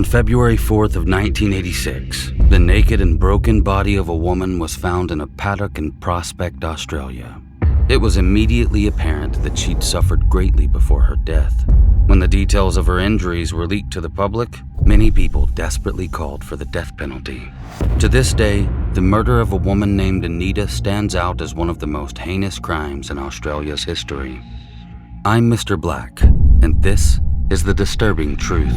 On February 4th of 1986, the naked and broken body of a woman was found in a paddock in Prospect, Australia. It was immediately apparent that she'd suffered greatly before her death. When the details of her injuries were leaked to the public, many people desperately called for the death penalty. To this day, the murder of a woman named Anita stands out as one of the most heinous crimes in Australia's history. I'm MrBlack, and this is the disturbing truth.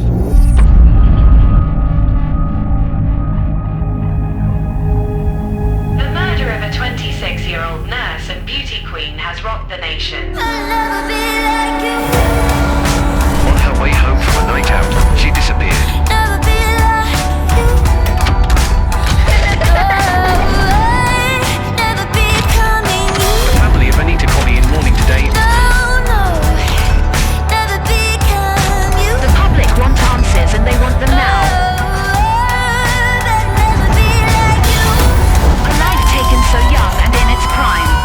The murder of a 26-year-old nurse and beauty queen has rocked the nation. On her way home from a night out, she disappeared. The family of Anita Cobby in mourning today. The public want answers and they want them now. A life taken so young and in its prime.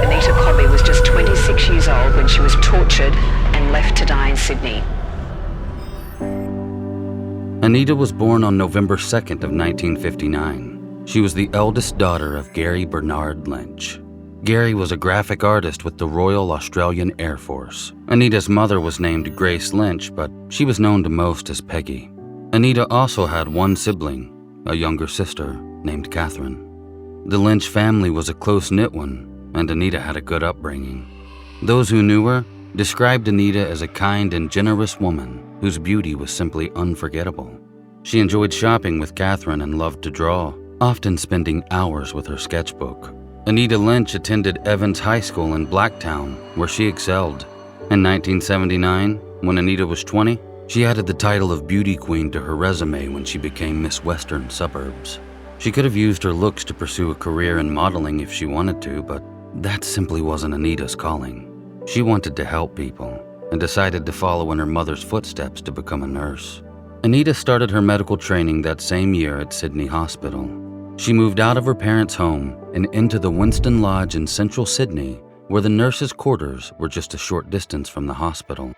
Anita Cobby was just 26 years old when she was tortured and left to die in Sydney. Anita was born on November 2nd of 1959. She was the eldest daughter of Gary Bernard Lynch. Gary was a graphic artist with the Royal Australian Air Force. Anita's mother was named Grace Lynch, but she was known to most as Peggy. Anita also had one sibling, a younger sister named Catherine. The Lynch family was a close-knit one, and Anita had a good upbringing. Those who knew her described Anita as a kind and generous woman whose beauty was simply unforgettable. She enjoyed shopping with Catherine and loved to draw, often spending hours with her sketchbook. Anita Lynch attended Evans High School in Blacktown, where she excelled. In 1979, when Anita was 20, she added the title of beauty queen to her resume when she became Miss Western Suburbs. She could have used her looks to pursue a career in modeling if she wanted to, but that simply wasn't Anita's calling. She wanted to help people and decided to follow in her mother's footsteps to become a nurse. Anita started her medical training that same year at Sydney Hospital. She moved out of her parents' home and into the Winston Lodge in central Sydney, where the nurses' quarters were just a short distance from the hospital.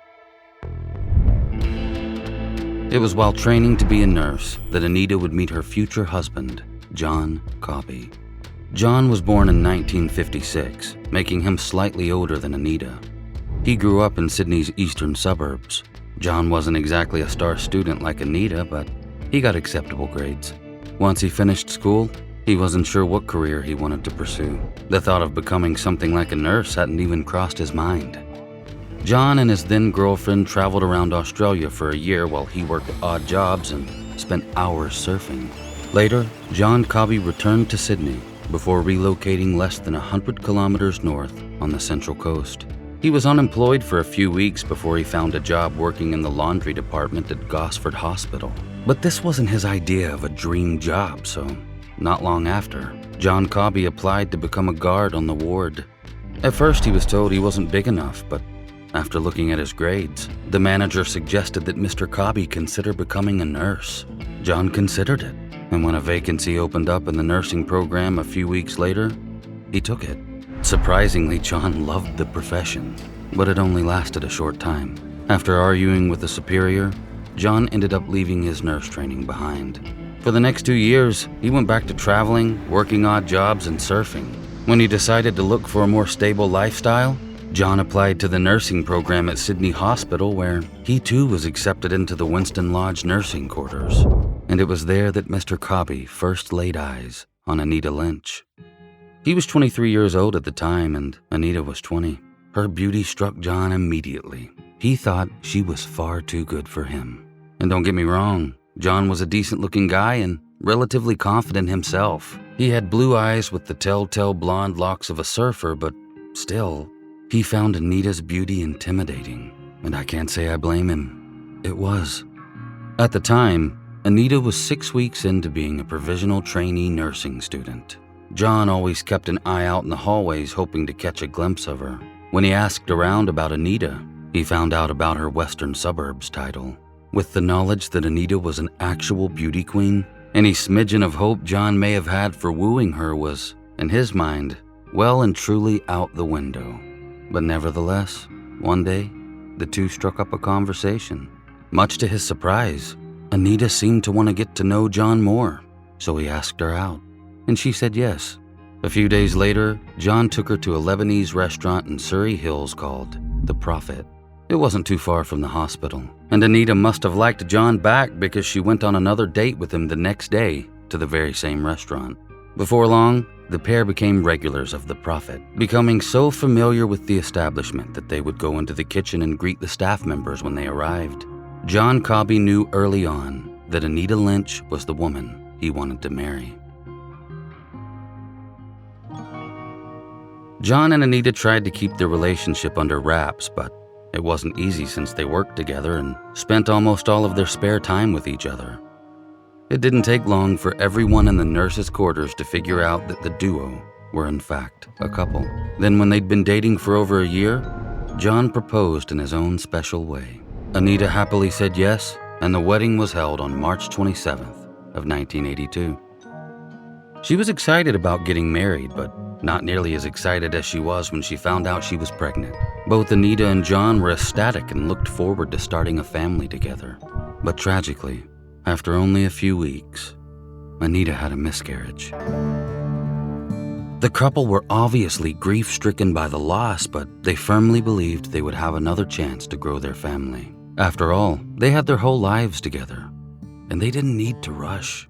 It was while training to be a nurse that Anita would meet her future husband, John Cobby. John was born in 1956, making him slightly older than Anita. He grew up in Sydney's eastern suburbs. John wasn't exactly a star student like Anita, but he got acceptable grades. Once he finished school, he wasn't sure what career he wanted to pursue. The thought of becoming something like a nurse hadn't even crossed his mind. John and his then-girlfriend traveled around Australia for a year while he worked odd jobs and spent hours surfing. Later, John Cobby returned to Sydney before relocating less than 100 kilometers north on the Central Coast. He was unemployed for a few weeks before he found a job working in the laundry department at Gosford Hospital. But this wasn't his idea of a dream job, so not long after, John Cobby applied to become a guard on the ward. At first, he was told he wasn't big enough, but after looking at his grades, the manager suggested that Mr. Cobby consider becoming a nurse. John considered it, and when a vacancy opened up in the nursing program a few weeks later, he took it. Surprisingly, John loved the profession, but it only lasted a short time. After arguing with the superior, John ended up leaving his nurse training behind. For the next 2 years, he went back to traveling, working odd jobs, and surfing. When he decided to look for a more stable lifestyle, John applied to the nursing program at Sydney Hospital, where he too was accepted into the Winston Lodge nursing quarters. And it was there that Mr. Cobby first laid eyes on Anita Lynch. He was 23 years old at the time, and Anita was 20. Her beauty struck John immediately. He thought she was far too good for him. And don't get me wrong, John was a decent-looking guy and relatively confident himself. He had blue eyes with the telltale blonde locks of a surfer, but still, he found Anita's beauty intimidating, and I can't say I blame him. It was. At the time, Anita was 6 weeks into being a provisional trainee nursing student. John always kept an eye out in the hallways hoping to catch a glimpse of her. When he asked around about Anita, he found out about her Western Suburbs title. With the knowledge that Anita was an actual beauty queen, any smidgen of hope John may have had for wooing her was, in his mind, well and truly out the window. But nevertheless, one day, the two struck up a conversation. Much to his surprise, Anita seemed to want to get to know John more, so he asked her out, and she said yes. A few days later, John took her to a Lebanese restaurant in Surrey Hills called The Prophet. It wasn't too far from the hospital, and Anita must have liked John back because she went on another date with him the next day to the very same restaurant. Before long, the pair became regulars of The Prophet, becoming so familiar with the establishment that they would go into the kitchen and greet the staff members when they arrived. John Cobby knew early on that Anita Lynch was the woman he wanted to marry. John and Anita tried to keep their relationship under wraps, but it wasn't easy since they worked together and spent almost all of their spare time with each other. It didn't take long for everyone in the nurses' quarters to figure out that the duo were in fact a couple. Then when they'd been dating for over a year, John proposed in his own special way. Anita happily said yes, and the wedding was held on March 27th of 1982. She was excited about getting married, but not nearly as excited as she was when she found out she was pregnant. Both Anita and John were ecstatic and looked forward to starting a family together. But tragically, after only a few weeks, Anita had a miscarriage. The couple were obviously grief-stricken by the loss, but they firmly believed they would have another chance to grow their family. After all, they had their whole lives together, and they didn't need to rush.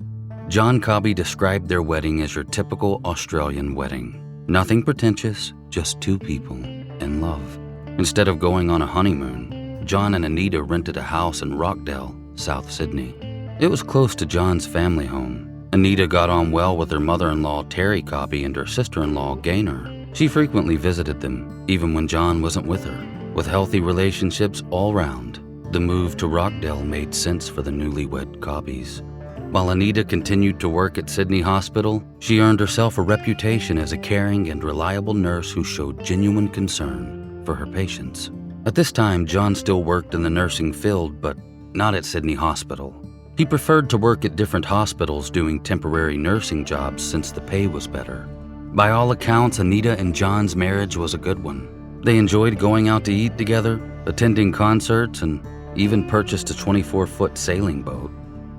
John Cobby described their wedding as your typical Australian wedding. Nothing pretentious, just two people in love. Instead of going on a honeymoon, John and Anita rented a house in Rockdale, South Sydney. It was close to John's family home. Anita got on well with her mother-in-law, Terry Cobby, and her sister-in-law, Gaynor. She frequently visited them, even when John wasn't with her. With healthy relationships all round, the move to Rockdale made sense for the newlywed Cobbys. While Anita continued to work at Sydney Hospital, she earned herself a reputation as a caring and reliable nurse who showed genuine concern for her patients. At this time, John still worked in the nursing field, but not at Sydney Hospital. He preferred to work at different hospitals doing temporary nursing jobs since the pay was better. By all accounts, Anita and John's marriage was a good one. They enjoyed going out to eat together, attending concerts, and even purchased a 24-foot sailing boat.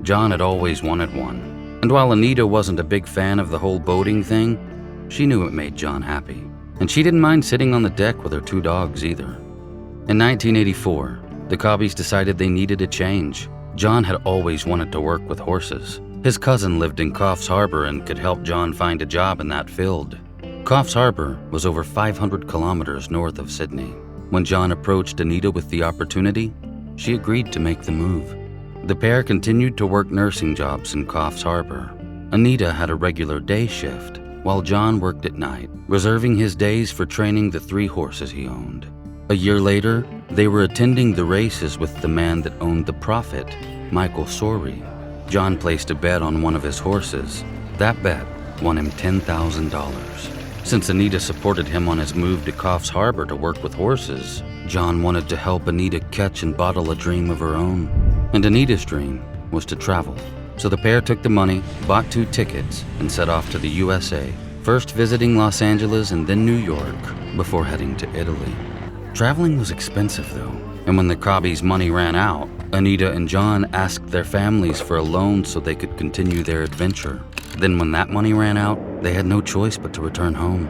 John had always wanted one, and while Anita wasn't a big fan of the whole boating thing, she knew it made John happy, and she didn't mind sitting on the deck with her two dogs either. In 1984, the Cobbys decided they needed a change. John had always wanted to work with horses. His cousin lived in Coffs Harbour and could help John find a job in that field. Coffs Harbour was over 500 kilometers north of Sydney. When John approached Anita with the opportunity, she agreed to make the move. The pair continued to work nursing jobs in Coffs Harbour. Anita had a regular day shift, while John worked at night, reserving his days for training the 3 horses he owned. A year later, they were attending the races with the man that owned The Prophet, Michael Sorey. John placed a bet on one of his horses. That bet won him $10,000. Since Anita supported him on his move to Coffs Harbour to work with horses, John wanted to help Anita catch and bottle a dream of her own. And Anita's dream was to travel. So the pair took the money, bought 2 tickets, and set off to the USA, first visiting Los Angeles and then New York, before heading to Italy. Traveling was expensive though, and when the Cobbys' money ran out, Anita and John asked their families for a loan so they could continue their adventure. Then when that money ran out, they had no choice but to return home.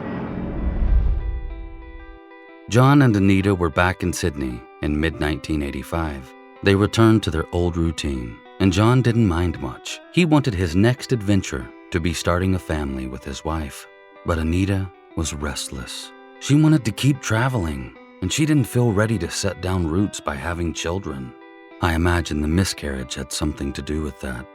John and Anita were back in Sydney in mid-1985. They returned to their old routine, and John didn't mind much. He wanted his next adventure to be starting a family with his wife. But Anita was restless. She wanted to keep traveling, and she didn't feel ready to set down roots by having children. I imagine the miscarriage had something to do with that.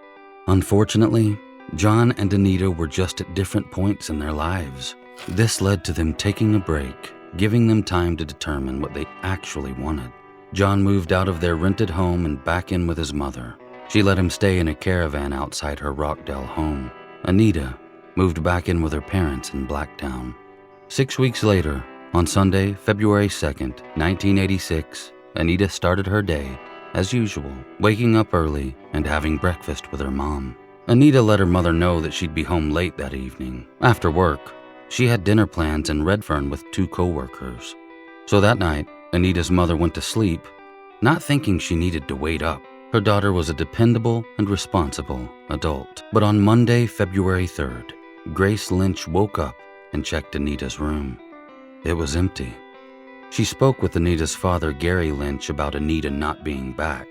Unfortunately, John and Anita were just at different points in their lives. This led to them taking a break, giving them time to determine what they actually wanted. John moved out of their rented home and back in with his mother. She let him stay in a caravan outside her Rockdale home. Anita moved back in with her parents in Blacktown. 6 weeks later, on Sunday, February 2nd, 1986, Anita started her day as usual, waking up early and having breakfast with her mom. Anita let her mother know that she'd be home late that evening. After work, She had dinner plans in Redfern with 2 co-workers. So that night, Anita's mother went to sleep, not thinking she needed to wait up. Her daughter was a dependable and responsible adult. But on Monday, February 3rd, Grace Lynch woke up and checked Anita's room. It was empty. She spoke with Anita's father, Gary Lynch, about Anita not being back.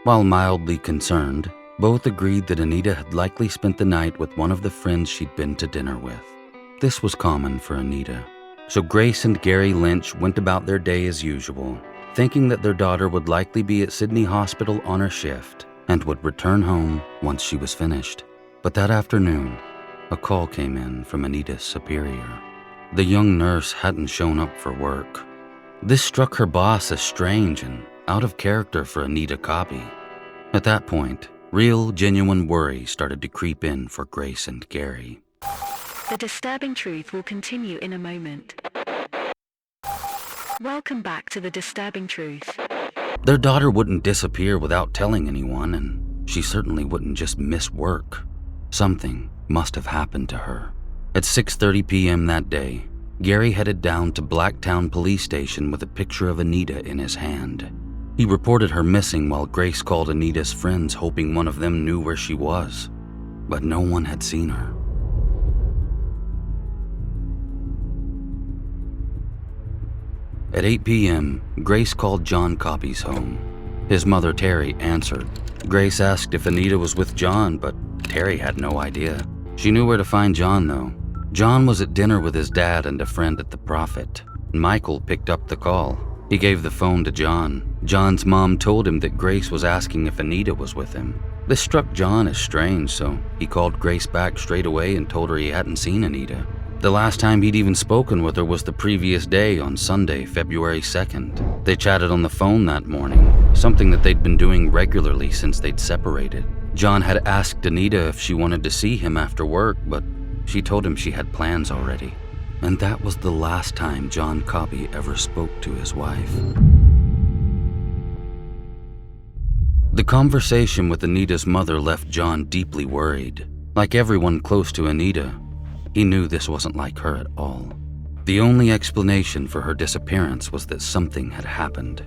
While mildly concerned, both agreed that Anita had likely spent the night with one of the friends she'd been to dinner with. This was common for Anita. So Grace and Gary Lynch went about their day as usual, thinking that their daughter would likely be at Sydney Hospital on her shift and would return home once she was finished. But that afternoon, a call came in from Anita's superior. The young nurse hadn't shown up for work. This struck her boss as strange and out of character for Anita Cobby. At that point, real, genuine worry started to creep in for Grace and Gary. The disturbing truth will continue in a moment. Welcome back to The Disturbing Truth. Their daughter wouldn't disappear without telling anyone, and she certainly wouldn't just miss work. Something must have happened to her. At 6:30 p.m. that day, Gary headed down to Blacktown Police Station with a picture of Anita in his hand. He reported her missing while Grace called Anita's friends, hoping one of them knew where she was. But no one had seen her. At 8 p.m., Grace called John Cobby's home. His mother, Terry, answered. Grace asked if Anita was with John, but Terry had no idea. She knew where to find John, though. John was at dinner with his dad and a friend at the Prophet. Michael picked up the call. He gave the phone to John. John's mom told him that Grace was asking if Anita was with him. This struck John as strange, so he called Grace back straight away and told her he hadn't seen Anita. The last time he'd even spoken with her was the previous day on Sunday, February 2nd. They chatted on the phone that morning, something that they'd been doing regularly since they'd separated. John had asked Anita if she wanted to see him after work, but she told him she had plans already. And that was the last time John Cobby ever spoke to his wife. The conversation with Anita's mother left John deeply worried. Like everyone close to Anita, he knew this wasn't like her at all. The only explanation for her disappearance was that something had happened.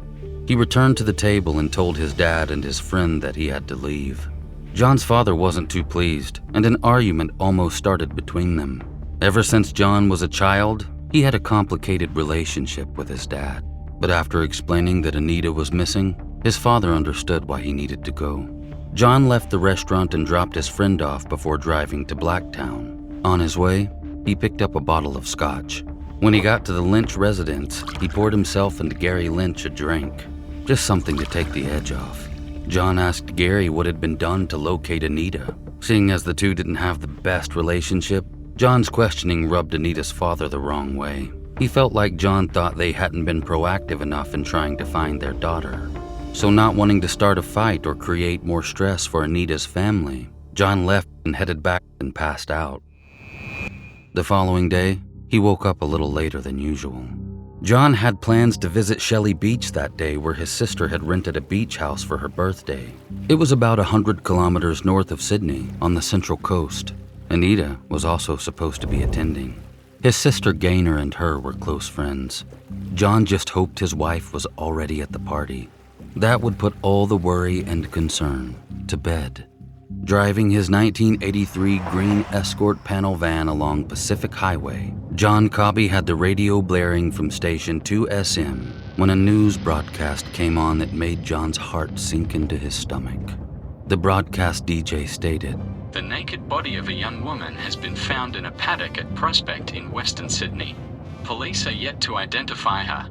He returned to the table and told his dad and his friend that he had to leave. John's father wasn't too pleased, and an argument almost started between them. Ever since John was a child, he had a complicated relationship with his dad. But after explaining that Anita was missing, his father understood why he needed to go. John left the restaurant and dropped his friend off before driving to Blacktown. On his way, he picked up a bottle of scotch. When he got to the Lynch residence, he poured himself and Gary Lynch a drink, just something to take the edge off. John asked Gary what had been done to locate Anita. Seeing as the two didn't have the best relationship, John's questioning rubbed Anita's father the wrong way. He felt like John thought they hadn't been proactive enough in trying to find their daughter. So not wanting to start a fight or create more stress for Anita's family, John left and headed back and passed out. The following day, he woke up a little later than usual. John had plans to visit Shelley Beach that day, where his sister had rented a beach house for her birthday. It was about 100 kilometers north of Sydney on the Central Coast. Anita was also supposed to be attending. His sister Gaynor and her were close friends. John just hoped his wife was already at the party. That would put all the worry and concern to bed. Driving his 1983 green Escort panel van along Pacific Highway, John Cobby had the radio blaring from station 2SM when a news broadcast came on that made John's heart sink into his stomach. The broadcast DJ stated, "The naked body of a young woman has been found in a paddock at Prospect in Western Sydney. Police are yet to identify her."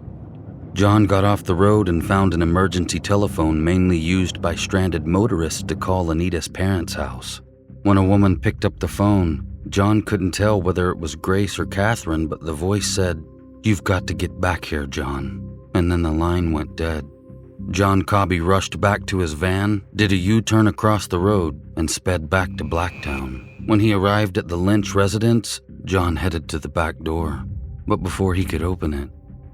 John got off the road and found an emergency telephone mainly used by stranded motorists to call Anita's parents' house. When a woman picked up the phone, John couldn't tell whether it was Grace or Catherine, but the voice said, "You've got to get back here, John." And then the line went dead. John Cobby rushed back to his van, did a U-turn across the road, and sped back to Blacktown. When he arrived at the Lynch residence, John headed to the back door. But before he could open it,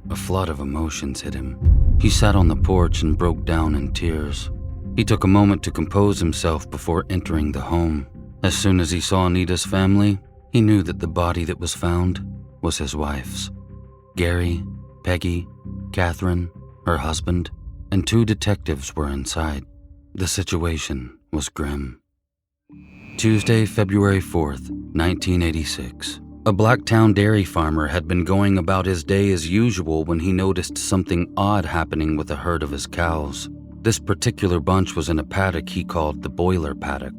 a flood of emotions hit him. He sat on the porch and broke down in tears. He took a moment to compose himself before entering the home. As soon as he saw Anita's family, he knew that the body that was found was his wife's. Gary, Peggy, Catherine, her husband, and 2 detectives were inside. The situation was grim. Tuesday, February 4th, 1986. A Blacktown dairy farmer had been going about his day as usual when he noticed something odd happening with a herd of his cows. This particular bunch was in a paddock he called the boiler paddock.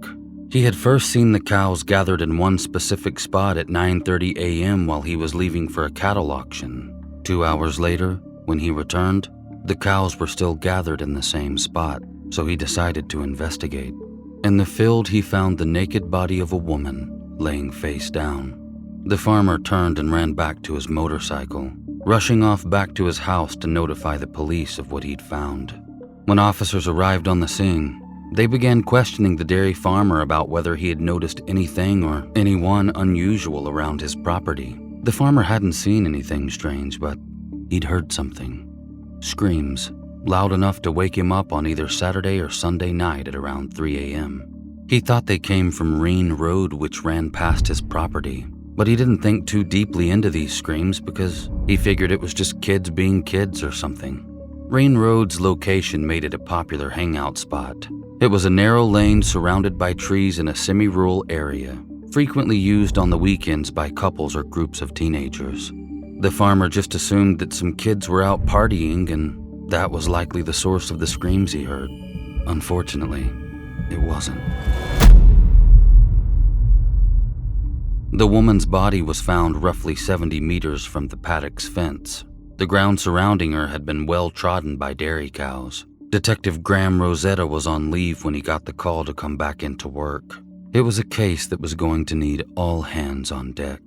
He had first seen the cows gathered in one specific spot at 9:30 a.m. while he was leaving for a cattle auction. 2 hours later, when he returned, the cows were still gathered in the same spot, so he decided to investigate. In the field, he found the naked body of a woman laying face down. The farmer turned and ran back to his motorcycle, rushing off back to his house to notify the police of what he'd found. When officers arrived on the scene, they began questioning the dairy farmer about whether he had noticed anything or anyone unusual around his property. The farmer hadn't seen anything strange, but he'd heard something. Screams, loud enough to wake him up on either Saturday or Sunday night at around 3 a.m. He thought they came from Rein Road, which ran past his property, but he didn't think too deeply into these screams because he figured it was just kids being kids or something. Rein Road's location made it a popular hangout spot. It was a narrow lane surrounded by trees in a semi-rural area, frequently used on the weekends by couples or groups of teenagers. The farmer just assumed that some kids were out partying and that was likely the source of the screams he heard. Unfortunately, it wasn't. The woman's body was found roughly 70 meters from the paddock's fence. The ground surrounding her had been well trodden by dairy cows. Detective Graham Rosetta was on leave when he got the call to come back into work. It was a case that was going to need all hands on deck.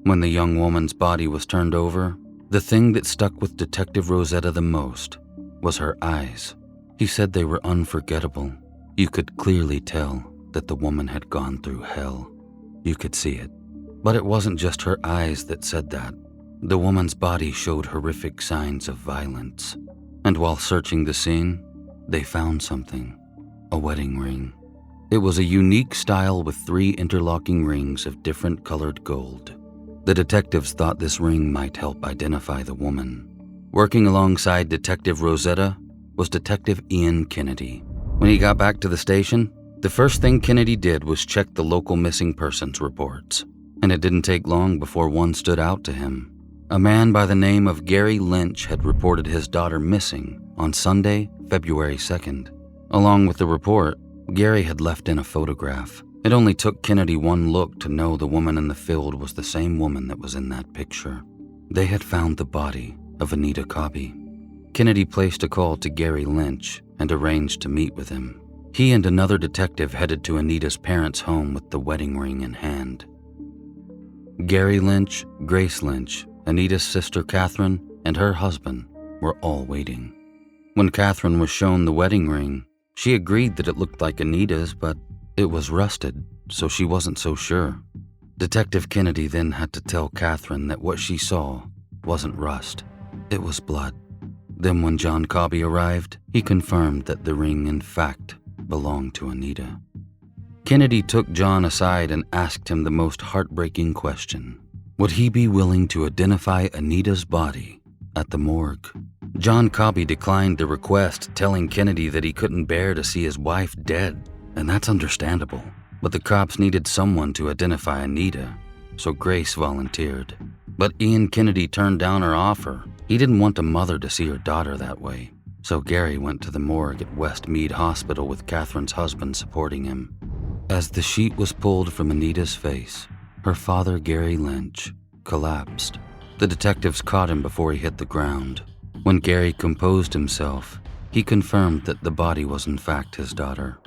When the young woman's body was turned over, the thing that stuck with Detective Rosetta the most was her eyes. He said they were unforgettable. You could clearly tell that the woman had gone through hell. You could see it. But it wasn't just her eyes that said that. The woman's body showed horrific signs of violence. And while searching the scene, they found something. A wedding ring. It was a unique style with 3 interlocking rings of different colored gold. The detectives thought this ring might help identify the woman. Working alongside Detective Rosetta was Detective Ian Kennedy. When he got back to the station, the first thing Kennedy did was check the local missing persons reports. And it didn't take long before one stood out to him. A man by the name of Gary Lynch had reported his daughter missing on Sunday, February 2nd. Along with the report, Gary had left in a photograph. It only took Kennedy one look to know the woman in the field was the same woman that was in that picture. They had found the body of Anita Cobby. Kennedy placed a call to Gary Lynch and arranged to meet with him. He and another detective headed to Anita's parents' home with the wedding ring in hand. Gary Lynch, Grace Lynch, Anita's sister Catherine, and her husband were all waiting. When Catherine was shown the wedding ring, she agreed that it looked like Anita's, but it was rusted, so she wasn't so sure. Detective Kennedy then had to tell Catherine that what she saw wasn't rust, it was blood. Then when John Cobby arrived, he confirmed that the ring in fact belonged to Anita. Kennedy took John aside and asked him the most heartbreaking question. Would he be willing to identify Anita's body at the morgue? John Cobby declined the request, telling Kennedy that he couldn't bear to see his wife dead, and that's understandable. But the cops needed someone to identify Anita, so Grace volunteered. But Ian Kennedy turned down her offer. He didn't want a mother to see her daughter that way, so Gary went to the morgue at Westmead Hospital with Catherine's husband supporting him. As the sheet was pulled from Anita's face, her father, Gary Lynch, collapsed. The detectives caught him before he hit the ground. When Gary composed himself, he confirmed that the body was in fact his daughter.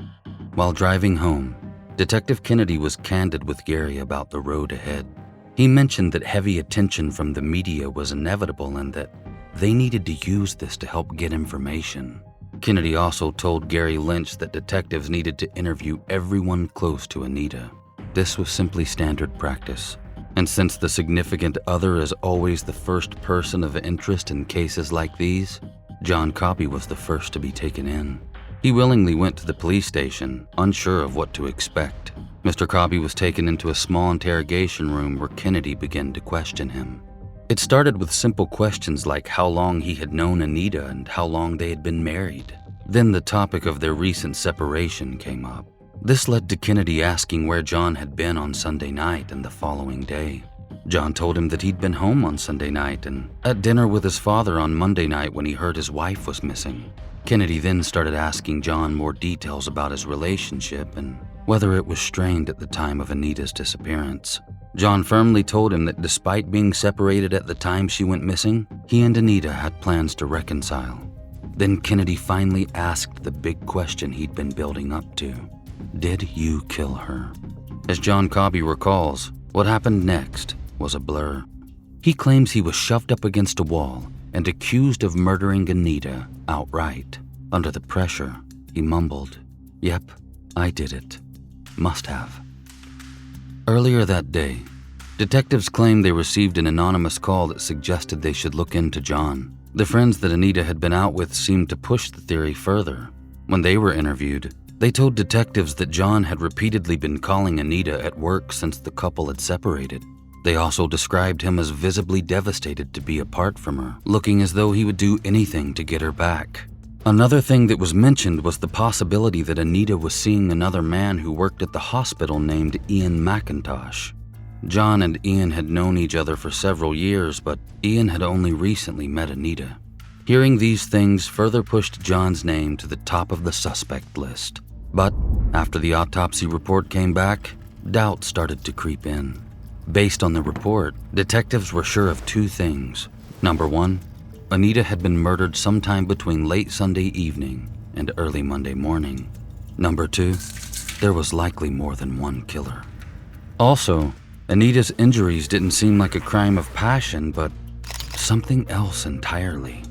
While driving home, Detective Kennedy was candid with Gary about the road ahead. He mentioned that heavy attention from the media was inevitable and that they needed to use this to help get information. Kennedy also told Gary Lynch that detectives needed to interview everyone close to Anita. This was simply standard practice, and since the significant other is always the first person of interest in cases like these, John Cobby was the first to be taken in. He willingly went to the police station, unsure of what to expect. Mr. Cobby was taken into a small interrogation room where Kennedy began to question him. It started with simple questions like how long he had known Anita and how long they had been married. Then the topic of their recent separation came up. This led to Kennedy asking where John had been on Sunday night and the following day. John told him that he'd been home on Sunday night and at dinner with his father on Monday night when he heard his wife was missing. Kennedy then started asking John more details about his relationship and whether it was strained at the time of Anita's disappearance. John firmly told him that despite being separated at the time she went missing, he and Anita had plans to reconcile. Then Kennedy finally asked the big question he'd been building up to. Did you kill her? As John Cobby recalls, what happened next was a blur. He claims he was shoved up against a wall and accused of murdering Anita outright. Under the pressure, he mumbled, "Yep, I did it. Must have." Earlier that day, detectives claimed they received an anonymous call that suggested they should look into John. The friends that Anita had been out with seemed to push the theory further. When they were interviewed, they told detectives that John had repeatedly been calling Anita at work since the couple had separated. They also described him as visibly devastated to be apart from her, looking as though he would do anything to get her back. Another thing that was mentioned was the possibility that Anita was seeing another man who worked at the hospital named Ian McIntosh. John and Ian had known each other for several years, but Ian had only recently met Anita. Hearing these things further pushed John's name to the top of the suspect list. But after the autopsy report came back, doubt started to creep in. Based on the report, detectives were sure of two things. Number one, Anita had been murdered sometime between late Sunday evening and early Monday morning. Number two, there was likely more than one killer. Also, Anita's injuries didn't seem like a crime of passion, but something else entirely.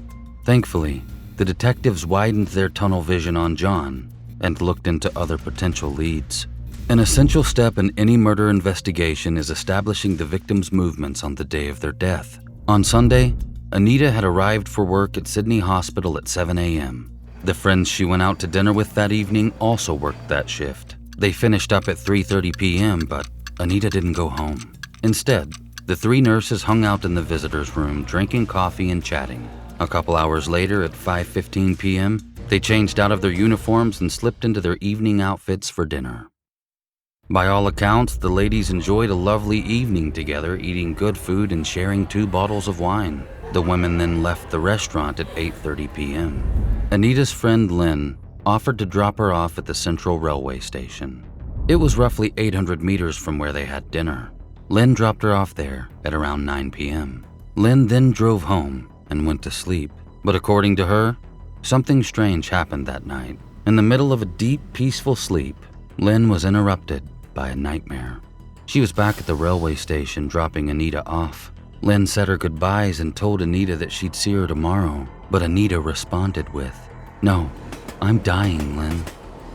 Thankfully, the detectives widened their tunnel vision on John and looked into other potential leads. An essential step in any murder investigation is establishing the victim's movements on the day of their death. On Sunday, Anita had arrived for work at Sydney Hospital at 7 a.m. The friends she went out to dinner with that evening also worked that shift. They finished up at 3:30 p.m., but Anita didn't go home. Instead, the three nurses hung out in the visitor's room drinking coffee and chatting. A couple hours later at 5:15 p.m., they changed out of their uniforms and slipped into their evening outfits for dinner. By all accounts, the ladies enjoyed a lovely evening together, eating good food and sharing 2 bottles of wine. The women then left the restaurant at 8:30 p.m. Anita's friend Lynn offered to drop her off at the Central Railway Station. It was roughly 800 meters from where they had dinner. Lynn dropped her off there at around 9 p.m. Lynn then drove home and went to sleep. But according to her, something strange happened that night. In the middle of a deep, peaceful sleep, Lynn was interrupted by a nightmare. She was back at the railway station dropping Anita off. Lynn said her goodbyes and told Anita that she'd see her tomorrow, but Anita responded with, "No, I'm dying, Lynn."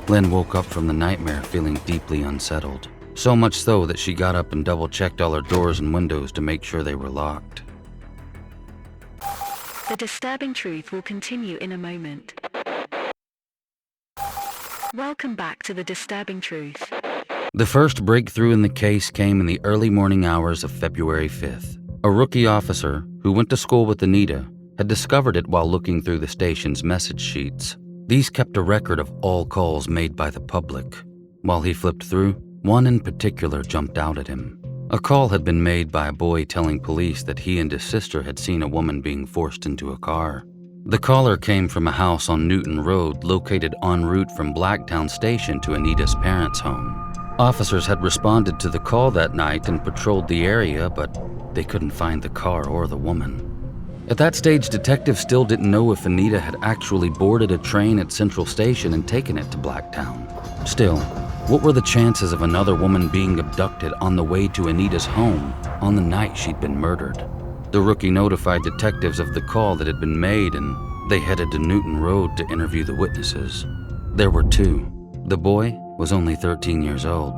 Lynn woke up from the nightmare feeling deeply unsettled, so much so that she got up and double-checked all her doors and windows to make sure they were locked. The disturbing truth will continue in a moment. Welcome back to The Disturbing Truth. The first breakthrough in the case came in the early morning hours of February 5th. A rookie officer who went to school with Anita had discovered it while looking through the station's message sheets. These kept a record of all calls made by the public. While he flipped through, one in particular jumped out at him. A call had been made by a boy telling police that he and his sister had seen a woman being forced into a car. The caller came from a house on Newton Road located en route from Blacktown Station to Anita's parents' home. Officers had responded to the call that night and patrolled the area, but they couldn't find the car or the woman. At that stage, detectives still didn't know if Anita had actually boarded a train at Central Station and taken it to Blacktown. Still, what were the chances of another woman being abducted on the way to Anita's home on the night she'd been murdered? The rookie notified detectives of the call that had been made, and they headed to Newton Road to interview the witnesses. There were 2. The boy was only 13 years old.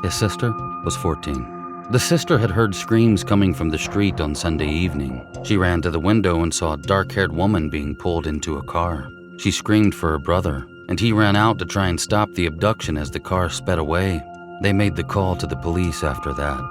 His sister was 14. The sister had heard screams coming from the street on Sunday evening. She ran to the window and saw a dark-haired woman being pulled into a car. She screamed for her brother, and he ran out to try and stop the abduction as the car sped away. They made the call to the police after that.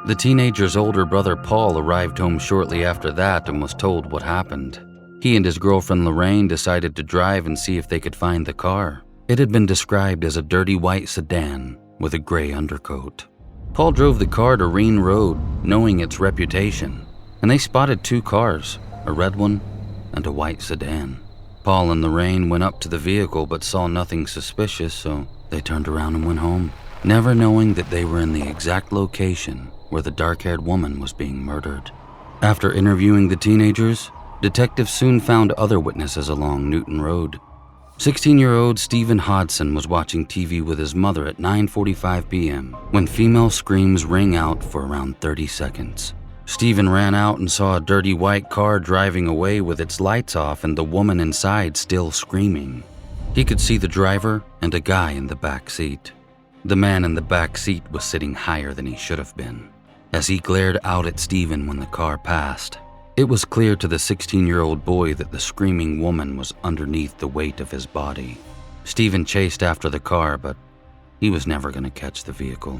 The teenager's older brother Paul arrived home shortly after that and was told what happened. He and his girlfriend Lorraine decided to drive and see if they could find the car. It had been described as a dirty white sedan with a gray undercoat. Paul drove the car to Reen Road, knowing its reputation, and they spotted two cars, a red one and a white sedan. Paul and Lorraine went up to the vehicle but saw nothing suspicious, so they turned around and went home, never knowing that they were in the exact location where the dark-haired woman was being murdered. After interviewing the teenagers, detectives soon found other witnesses along Newton Road. 16-year-old Stephen Hodson was watching TV with his mother at 9:45 p.m. when female screams rang out for around 30 seconds. Stephen ran out and saw a dirty white car driving away with its lights off and the woman inside still screaming. He could see the driver and a guy in the back seat. The man in the back seat was sitting higher than he should have been. As he glared out at Stephen when the car passed, it was clear to the 16-year-old boy that the screaming woman was underneath the weight of his body. Stephen chased after the car, but he was never going to catch the vehicle.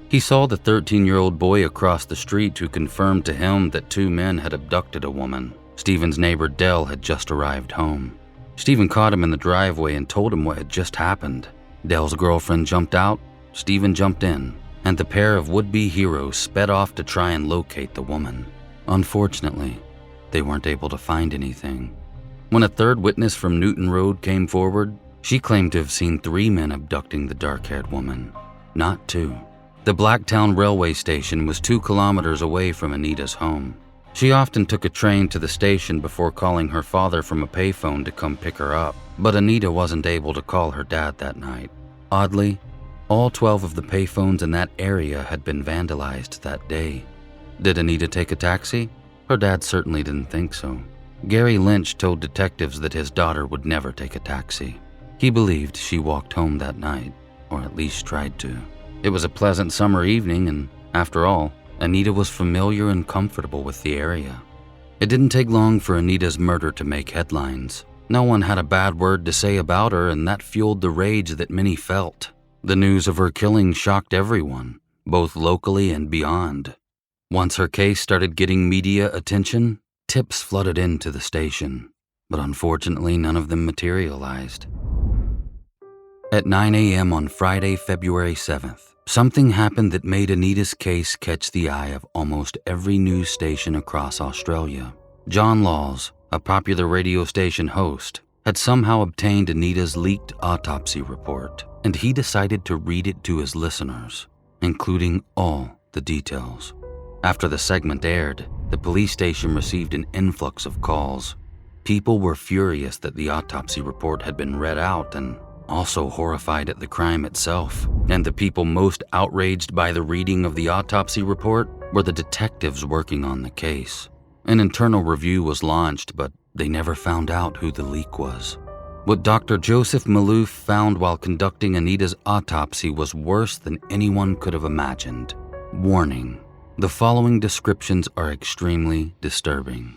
He saw the 13-year-old boy across the street who confirmed to him that two men had abducted a woman. Stephen's neighbor Dell had just arrived home. Stephen caught him in the driveway and told him what had just happened. Dell's girlfriend jumped out, Stephen jumped in, and the pair of would-be heroes sped off to try and locate the woman. Unfortunately, they weren't able to find anything. When a third witness from Newton Road came forward, she claimed to have seen 3 men abducting the dark-haired woman, not 2. The Blacktown railway station was 2 kilometers away from Anita's home. She often took a train to the station before calling her father from a payphone to come pick her up, but Anita wasn't able to call her dad that night. Oddly, all 12 of the payphones in that area had been vandalized that day. Did Anita take a taxi? Her dad certainly didn't think so. Gary Lynch told detectives that his daughter would never take a taxi. He believed she walked home that night, or at least tried to. It was a pleasant summer evening, and after all, Anita was familiar and comfortable with the area. It didn't take long for Anita's murder to make headlines. No one had a bad word to say about her, and that fueled the rage that many felt. The news of her killing shocked everyone, both locally and beyond. Once her case started getting media attention, tips flooded into the station, but unfortunately none of them materialized. At 9 a.m. on Friday, February 7th, something happened that made Anita's case catch the eye of almost every news station across Australia. John Laws, a popular radio station host, had somehow obtained Anita's leaked autopsy report, and he decided to read it to his listeners, including all the details. After the segment aired, the police station received an influx of calls. People were furious that the autopsy report had been read out and also horrified at the crime itself. And the people most outraged by the reading of the autopsy report were the detectives working on the case. An internal review was launched, but they never found out who the leak was. What Dr. Joseph Malouf found while conducting Anita's autopsy was worse than anyone could have imagined. Warning: the following descriptions are extremely disturbing.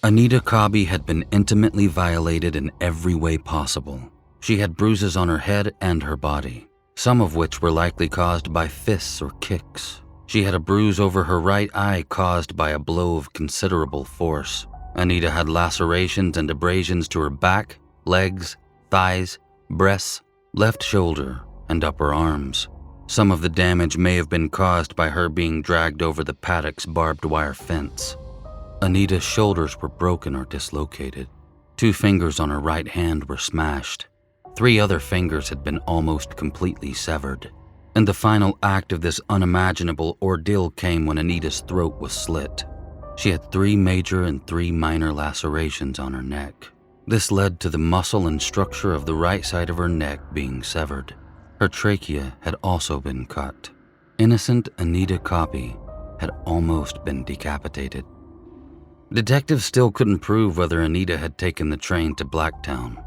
Anita Cobby had been intimately violated in every way possible. She had bruises on her head and her body, some of which were likely caused by fists or kicks. She had a bruise over her right eye caused by a blow of considerable force. Anita had lacerations and abrasions to her back, legs, thighs, breasts, left shoulder, and upper arms. Some of the damage may have been caused by her being dragged over the paddock's barbed wire fence. Anita's shoulders were broken or dislocated. 2 fingers on her right hand were smashed. 3 other fingers had been almost completely severed. And the final act of this unimaginable ordeal came when Anita's throat was slit. She had 3 major and 3 minor lacerations on her neck. This led to the muscle and structure of the right side of her neck being severed. Her trachea had also been cut. Innocent Anita Cobby had almost been decapitated. Detectives still couldn't prove whether Anita had taken the train to Blacktown.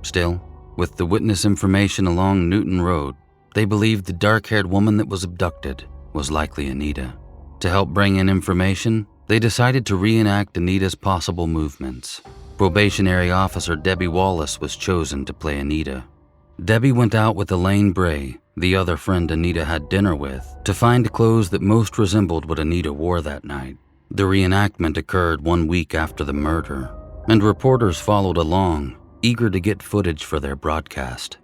Still, with the witness information along Newton Road, they believed the dark-haired woman that was abducted was likely Anita. To help bring in information, they decided to reenact Anita's possible movements. Probationary officer Debbie Wallace was chosen to play Anita. Debbie went out with Elaine Bray, the other friend Anita had dinner with, to find clothes that most resembled what Anita wore that night. The reenactment occurred 1 week after the murder, and reporters followed along, eager to get footage for their broadcast.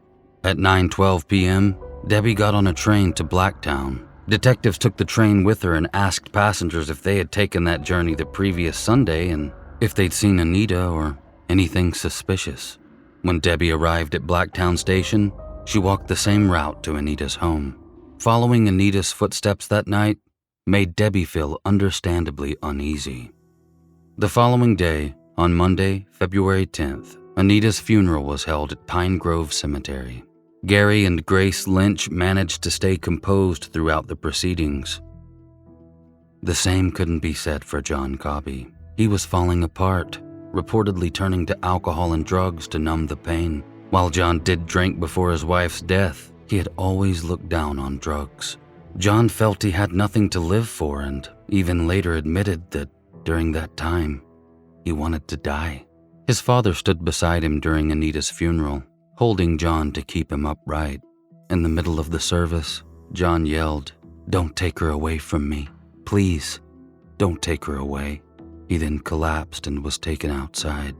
At 9:12 p.m., Debbie got on a train to Blacktown. Detectives took the train with her and asked passengers if they had taken that journey the previous Sunday and if they'd seen Anita or anything suspicious. When Debbie arrived at Blacktown Station, she walked the same route to Anita's home. Following Anita's footsteps that night made Debbie feel understandably uneasy. The following day, on Monday, February 10th, Anita's funeral was held at Pine Grove Cemetery. Gary and Grace Lynch managed to stay composed throughout the proceedings. The same couldn't be said for John Cobby. He was falling apart, reportedly turning to alcohol and drugs to numb the pain. While John did drink before his wife's death, he had always looked down on drugs. John felt he had nothing to live for and even later admitted that during that time, he wanted to die. His father stood beside him during Anita's funeral, holding John to keep him upright. In the middle of the service, John yelled, "Don't take her away from me. Please, don't take her away." He then collapsed and was taken outside.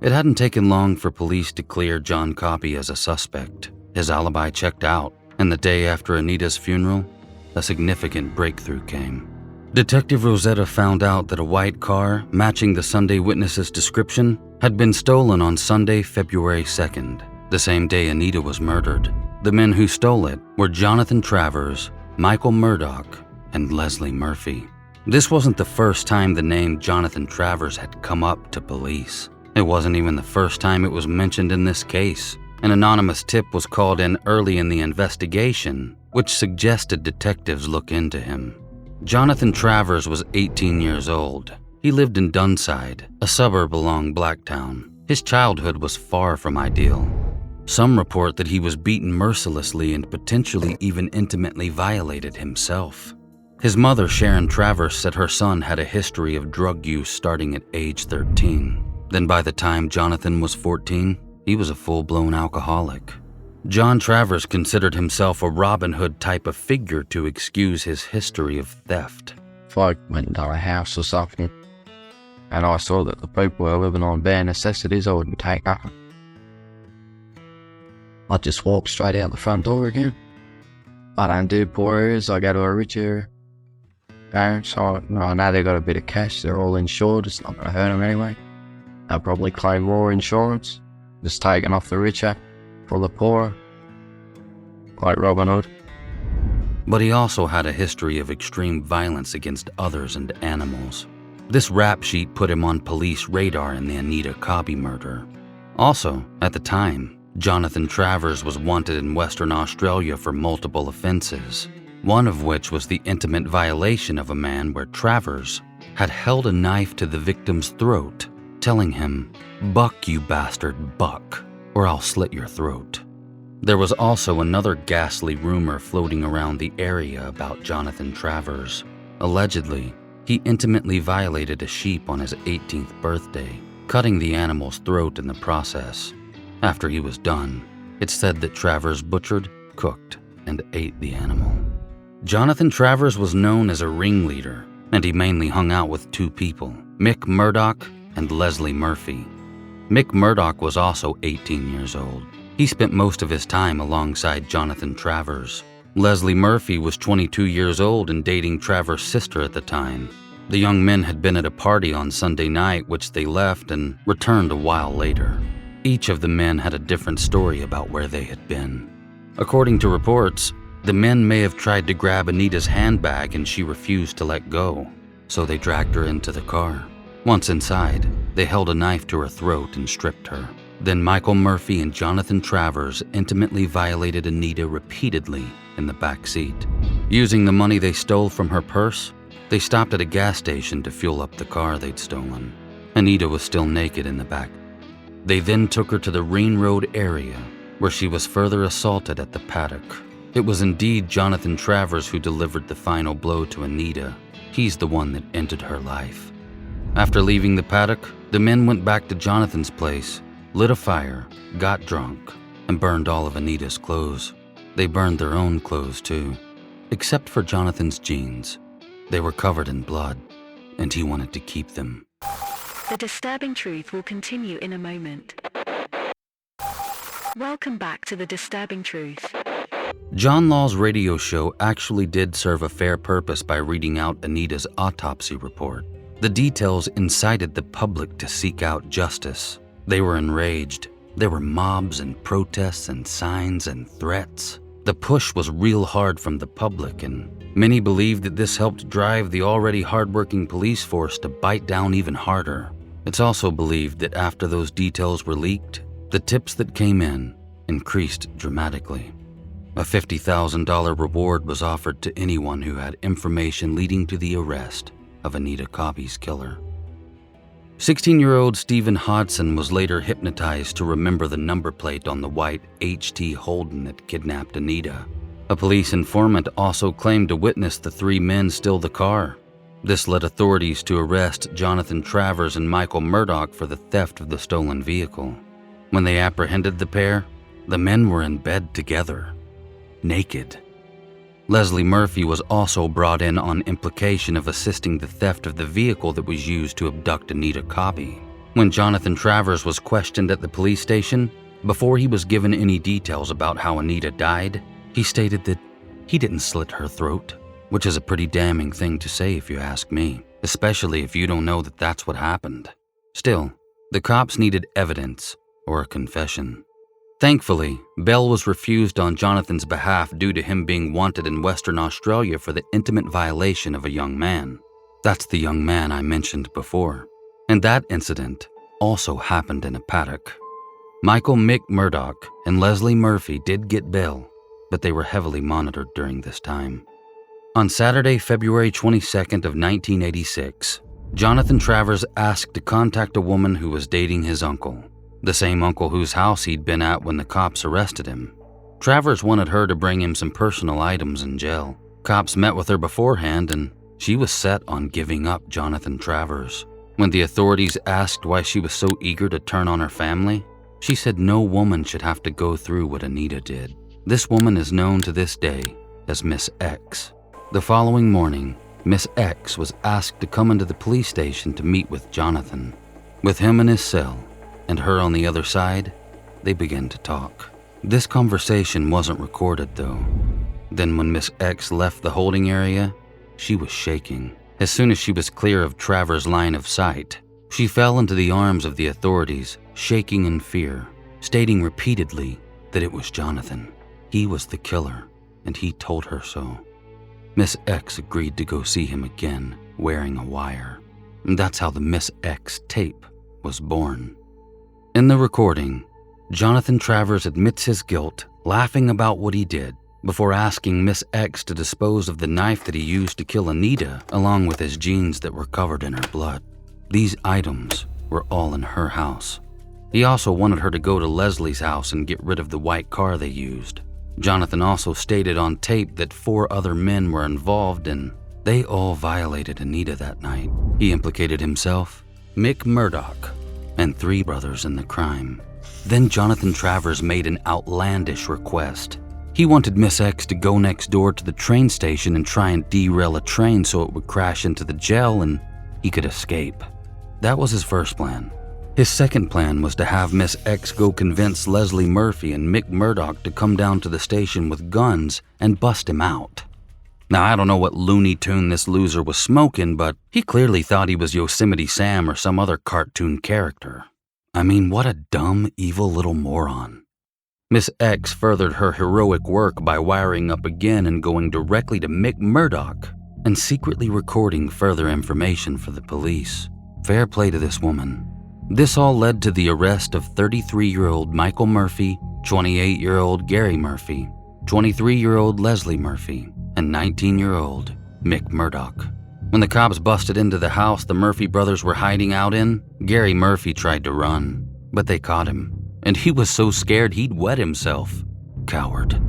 It hadn't taken long for police to clear John Cobby as a suspect. His alibi checked out, and the day after Anita's funeral, a significant breakthrough came. Detective Rosetta found out that a white car, matching the Sunday witness's description, had been stolen on Sunday, February 2nd, the same day Anita was murdered. The men who stole it were Jonathan Travers, Michael Murdoch, and Leslie Murphy. This wasn't the first time the name Jonathan Travers had come up to police. It wasn't even the first time it was mentioned in this case. An anonymous tip was called in early in the investigation, which suggested detectives look into him. Jonathan Travers was 18 years old. He lived in Dunside, a suburb along Blacktown. His childhood was far from ideal. Some report that he was beaten mercilessly and potentially even intimately violated himself. His mother, Sharon Travers, said her son had a history of drug use starting at age 13. Then by the time Jonathan was 14, he was a full-blown alcoholic. John Travers considered himself a Robin Hood type of figure to excuse his history of theft. If I went into a house or something and I saw that the people were living on bare necessities, I wouldn't take nothing. I'd just walk straight out the front door again. I don't do poor areas, I go to a rich area. So I know they got a bit of cash, they're all insured, it's not going to hurt them anyway. They'll probably claim more insurance, just taking off the richer for the poorer, like Robin Hood. But he also had a history of extreme violence against others and animals. This rap sheet put him on police radar in the Anita Cobby murder. Also, at the time, Jonathan Travers was wanted in Western Australia for multiple offenses, one of which was the intimate violation of a man where Travers had held a knife to the victim's throat, telling him, "Buck, you bastard, buck, or I'll slit your throat." There was also another ghastly rumor floating around the area about Jonathan Travers. Allegedly, he intimately violated a sheep on his 18th birthday, cutting the animal's throat in the process. After he was done, it's said that Travers butchered, cooked, and ate the animal. Jonathan Travers was known as a ringleader, and he mainly hung out with two people, Mick Murdoch and Leslie Murphy. Mick Murdoch was also 18 years old. He spent most of his time alongside Jonathan Travers. Leslie Murphy was 22 years old and dating Travers' sister at the time. The young men had been at a party on Sunday night, which they left and returned a while later. Each of the men had a different story about where they had been. According to reports, the men may have tried to grab Anita's handbag and she refused to let go, so they dragged her into the car. Once inside, they held a knife to her throat and stripped her. Then Michael Murphy and Jonathan Travers intimately violated Anita repeatedly in the back seat. Using the money they stole from her purse, they stopped at a gas station to fuel up the car they'd stolen. Anita was still naked in the back. They then took her to the Rain Road area, where she was further assaulted at the paddock. It was indeed Jonathan Travers who delivered the final blow to Anita. He's the one that ended her life. After leaving the paddock, the men went back to Jonathan's place, lit a fire, got drunk, and burned all of Anita's clothes. They burned their own clothes too, except for Jonathan's jeans. They were covered in blood, and he wanted to keep them. The disturbing truth will continue in a moment. Welcome back to The Disturbing Truth. John Law's radio show actually did serve a fair purpose by reading out Anita's autopsy report. The details incited the public to seek out justice. They were enraged. There were mobs and protests and signs and threats. The push was real hard from the public, and many believed that this helped drive the already hardworking police force to bite down even harder. It's also believed that after those details were leaked, the tips that came in increased dramatically. A $50,000 reward was offered to anyone who had information leading to the arrest of Anita Cobby's killer. 16-year-old Stephen Hodson was later hypnotized to remember the number plate on the white HT Holden that kidnapped Anita. A police informant also claimed to witness the three men steal the car. This led authorities to arrest Jonathan Travers and Michael Murdoch for the theft of the stolen vehicle. When they apprehended the pair, the men were in bed together, naked. Leslie Murphy was also brought in on implication of assisting the theft of the vehicle that was used to abduct Anita Cobby. When Jonathan Travers was questioned at the police station, before he was given any details about how Anita died, he stated that he didn't slit her throat, which is a pretty damning thing to say if you ask me, especially if you don't know that that's what happened. Still, the cops needed evidence or a confession. Thankfully, bail was refused on Jonathan's behalf due to him being wanted in Western Australia for the intimate violation of a young man. That's the young man I mentioned before. And that incident also happened in a paddock. Michael Mick Murdoch and Leslie Murphy did get bail, but they were heavily monitored during this time. On Saturday, February 22nd of 1986, Jonathan Travers asked to contact a woman who was dating his uncle, the same uncle whose house he'd been at when the cops arrested him. Travers wanted her to bring him some personal items in jail. Cops met with her beforehand, and she was set on giving up Jonathan Travers. When the authorities asked why she was so eager to turn on her family, she said no woman should have to go through what Anita did. This woman is known to this day as Miss X. The following morning, Miss X was asked to come into the police station to meet with Jonathan. With him in his cell, and her on the other side, they began to talk. This conversation wasn't recorded though. Then when Miss X left the holding area, she was shaking. As soon as she was clear of Travers' line of sight, she fell into the arms of the authorities, shaking in fear, stating repeatedly that it was Jonathan. He was the killer, and he told her so. Miss X agreed to go see him again, wearing a wire. And that's how the Miss X tape was born. In the recording, Jonathan Travers admits his guilt, laughing about what he did, before asking Miss X to dispose of the knife that he used to kill Anita, along with his jeans that were covered in her blood. These items were all in her house. He also wanted her to go to Leslie's house and get rid of the white car they used. Jonathan also stated on tape that 4 other men were involved and they all violated Anita that night. He implicated himself, Mick Murdoch, and 3 brothers in the crime. Then Jonathan Travers made an outlandish request. He wanted Miss X to go next door to the train station and try and derail a train so it would crash into the jail and he could escape. That was his first plan. His second plan was to have Miss X go convince Leslie Murphy and Mick Murdoch to come down to the station with guns and bust him out. Now, I don't know what Looney Tune this loser was smoking, but he clearly thought he was Yosemite Sam or some other cartoon character. I mean, what a dumb, evil little moron. Miss X furthered her heroic work by wiring up again and going directly to Mick Murdoch and secretly recording further information for the police. Fair play to this woman. This all led to the arrest of 33-year-old Michael Murphy, 28-year-old Gary Murphy, 23-year-old Leslie Murphy, and 19-year-old Mick Murdoch. When the cops busted into the house the Murphy brothers were hiding out in, Gary Murphy tried to run, but they caught him, and he was so scared he'd wet himself. Coward.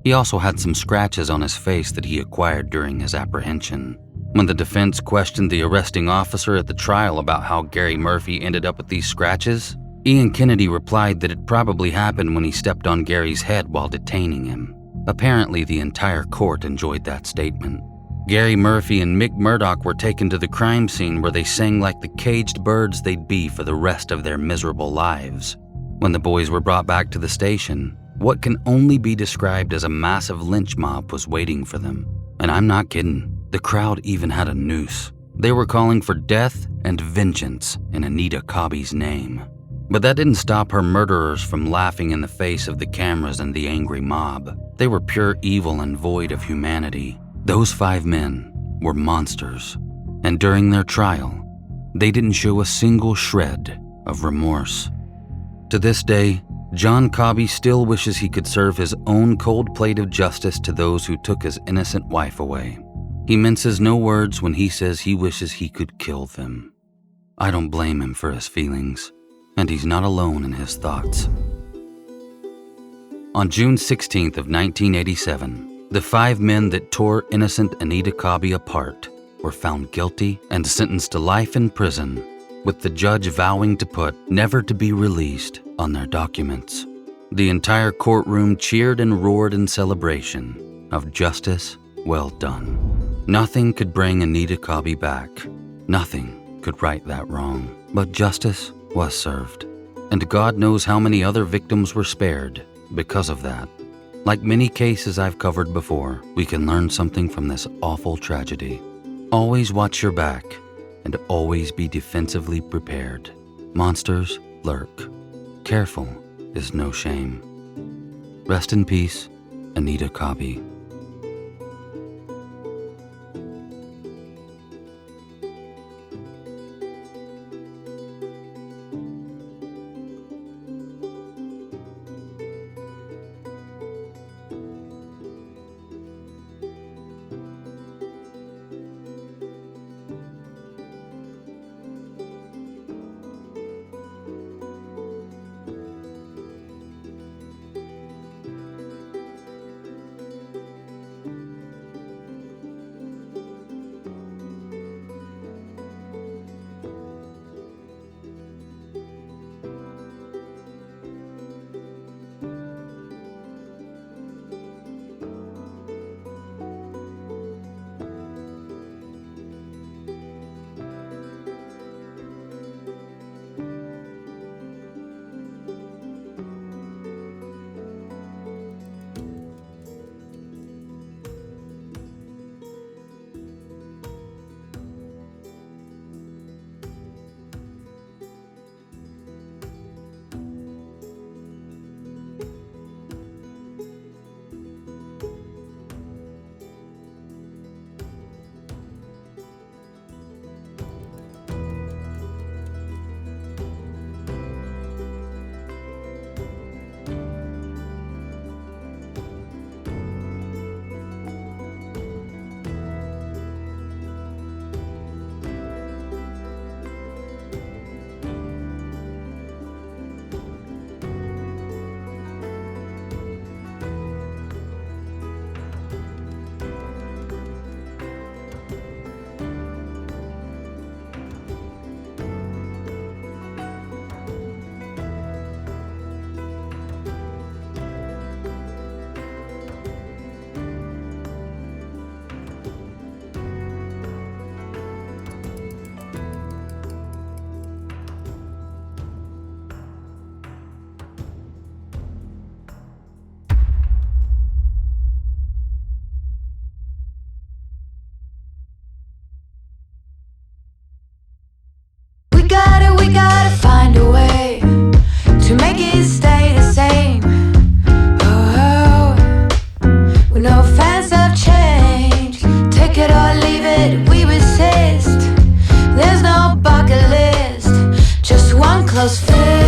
He also had some scratches on his face that he acquired during his apprehension. When the defense questioned the arresting officer at the trial about how Gary Murphy ended up with these scratches, Ian Kennedy replied that it probably happened when he stepped on Gary's head while detaining him. Apparently, the entire court enjoyed that statement. Gary Murphy and Mick Murdoch were taken to the crime scene where they sang like the caged birds they'd be for the rest of their miserable lives. When the boys were brought back to the station, what can only be described as a massive lynch mob was waiting for them. And I'm not kidding, the crowd even had a noose. They were calling for death and vengeance in Anita Cobby's name. But that didn't stop her murderers from laughing in the face of the cameras and the angry mob. They were pure evil and void of humanity. Those 5 men were monsters, and during their trial, they didn't show a single shred of remorse. To this day, John Cobby still wishes he could serve his own cold plate of justice to those who took his innocent wife away. He minces no words when he says he wishes he could kill them. I don't blame him for his feelings, and he's not alone in his thoughts. On June 16th of 1987, the 5 men that tore innocent Anita Cobby apart were found guilty and sentenced to life in prison, with the judge vowing to put "never to be released" on their documents. The entire courtroom cheered and roared in celebration of justice well done. Nothing could bring Anita Cobby back. Nothing could right that wrong. But justice was served, and God knows how many other victims were spared because of that. Like many cases I've covered before, we can learn something from this awful tragedy. Always watch your back, and always be defensively prepared. Monsters lurk. Careful is no shame. Rest in peace, Anita Cobby. We gotta find a way to make it stay the same. Oh, we know fans have changed. Take it or leave it, we resist. There's no bucket list, just one close fit.